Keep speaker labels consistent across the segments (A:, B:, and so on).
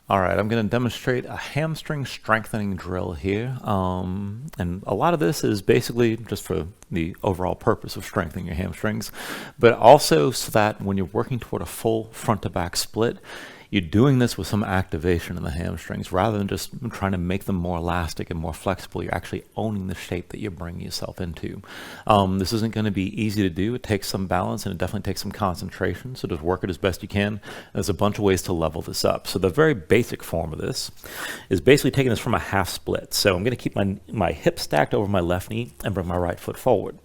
A: All right, I'm going to demonstrate a hamstring strengthening drill here. And a lot of this is basically just for the overall purpose of strengthening your hamstrings, but also so that when you're working toward a full front to back split, you're doing this with some activation in the hamstrings rather than just trying to make them more elastic and more flexible. You're actually owning the shape that you're bringing yourself into. This isn't going to be easy to do. It takes some balance and it definitely takes some concentration. So just work it as best you can. There's a bunch of ways to level this up. So the very basic form of this is basically taking this from a half split. So I'm going to keep my hip stacked over my left knee and bring my right foot forward.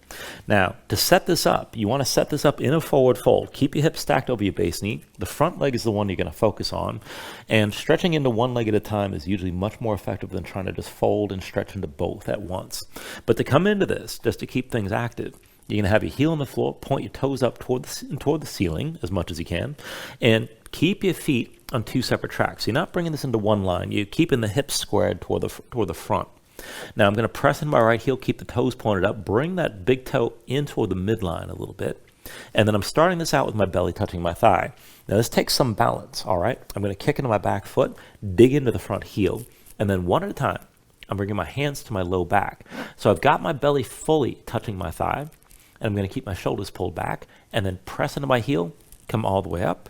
A: Now, to set this up, you want to set this up in a forward fold. Keep your hips stacked over your base knee. The front leg is the one you're going to focus on. And stretching into one leg at a time is usually much more effective than trying to just fold and stretch into both at once. But to come into this, just to keep things active, you're going to have your heel on the floor, point your toes up toward the ceiling as much as you can, and keep your feet on two separate tracks. You're not bringing this into one line. You're keeping the hips squared toward the front. Now I'm going to press into my right heel, keep the toes pointed up, bring that big toe in toward the midline a little bit. And then I'm starting this out with my belly touching my thigh. Now this takes some balance, all right? I'm going to kick into my back foot, dig into the front heel, and then one at a time, I'm bringing my hands to my low back. So I've got my belly fully touching my thigh, and I'm going to keep my shoulders pulled back, and then press into my heel, come all the way up,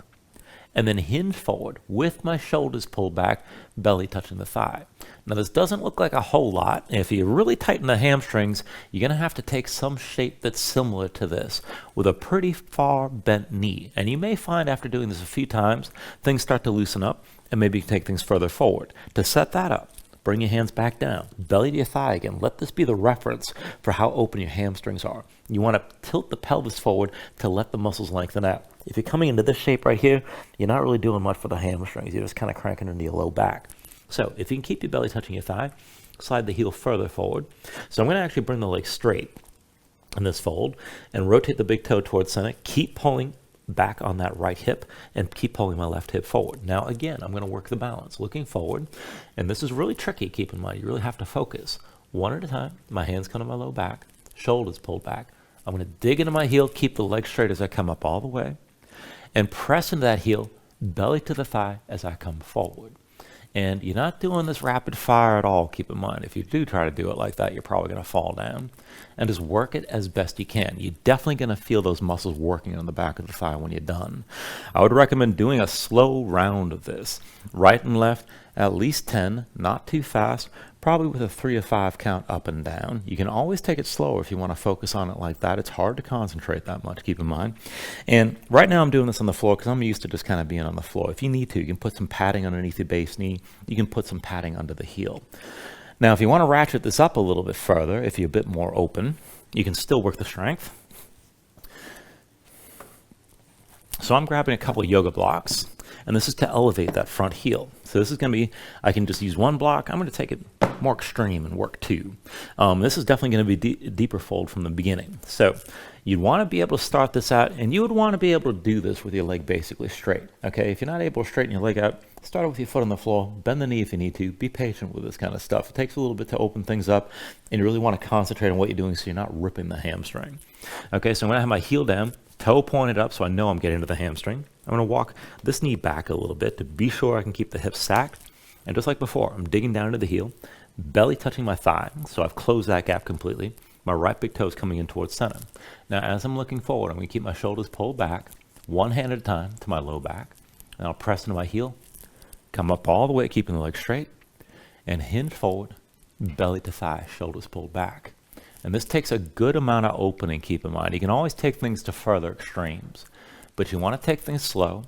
A: and then hinge forward with my shoulders pulled back, belly touching the thigh. Now this doesn't look like a whole lot. If you really tighten the hamstrings, you're going to have to take some shape that's similar to this with a pretty far bent knee. And you may find after doing this a few times, things start to loosen up and maybe you can take things further forward. To set that up, bring your hands back down, belly to your thigh again. Let this be the reference for how open your hamstrings are. You want to tilt the pelvis forward to let the muscles lengthen out. If you're coming into this shape right here, you're not really doing much for the hamstrings. You're just kind of cranking into your low back. So if you can keep your belly touching your thigh, slide the heel further forward. So I'm going to actually bring the leg straight in this fold and rotate the big toe towards center. Keep pulling back on that right hip and keep pulling my left hip forward. Now again, I'm going to work the balance, looking forward. And this is really tricky, keep in mind. You really have to focus. One at a time, my hands come to my low back, shoulders pulled back. I'm going to dig into my heel, keep the leg straight as I come up all the way, and press into that heel, belly to the thigh as I come forward. And you're not doing this rapid fire at all, keep in mind. If you do try to do it like that, you're probably going to fall down. And just work it as best you can. You're definitely going to feel those muscles working on the back of the thigh when you're done. I would recommend doing a slow round of this. Right and left, at least 10, not too fast, probably with a 3 to 5 count up and down. You can always take it slower if you want to focus on it like that. It's hard to concentrate that much, keep in mind. And right now I'm doing this on the floor because I'm used to just kind of being on the floor. If you need to, you can put some padding underneath your base knee. You can put some padding under the heel. Now, if you want to ratchet this up a little bit further, if you're a bit more open, you can still work the strength. So I'm grabbing a couple of yoga blocks, and this is to elevate that front heel. So this is going to be, I can just use one block. I'm going to take it more extreme and work two. This is definitely going to be a deeper fold from the beginning. So you'd want to be able to start this out, and you would want to be able to do this with your leg basically straight. Okay, if you're not able to straighten your leg out, start with your foot on the floor, bend the knee if you need to. Be patient with this kind of stuff. It takes a little bit to open things up, and you really want to concentrate on what you're doing so you're not ripping the hamstring. Okay, so I'm going to have my heel down, toe pointed up so I know I'm getting to the hamstring. I'm going to walk this knee back a little bit to be sure I can keep the hips stacked. And just like before, I'm digging down into the heel, belly touching my thigh, so I've closed that gap completely. My right big toe is coming in towards center. Now, as I'm looking forward, I'm going to keep my shoulders pulled back, one hand at a time to my low back. And I'll press into my heel, come up all the way, keeping the leg straight, and hinge forward, belly to thigh, shoulders pulled back. And this takes a good amount of opening, keep in mind. You can always take things to further extremes, but you want to take things slow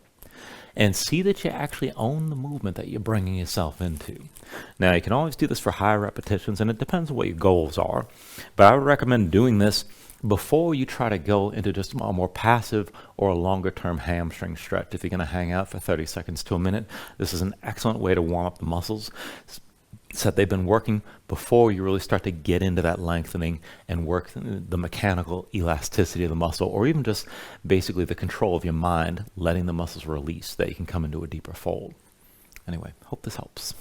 A: and see that you actually own the movement that you're bringing yourself into. Now, you can always do this for higher repetitions, and it depends on what your goals are, but I would recommend doing this before you try to go into just a more passive or a longer term hamstring stretch. If you're going to hang out for 30 seconds to a minute, this is an excellent way to warm up the muscles so that they've been working before you really start to get into that lengthening and work the mechanical elasticity of the muscle, or even just basically the control of your mind, letting the muscles release so that you can come into a deeper fold. Anyway, hope this helps.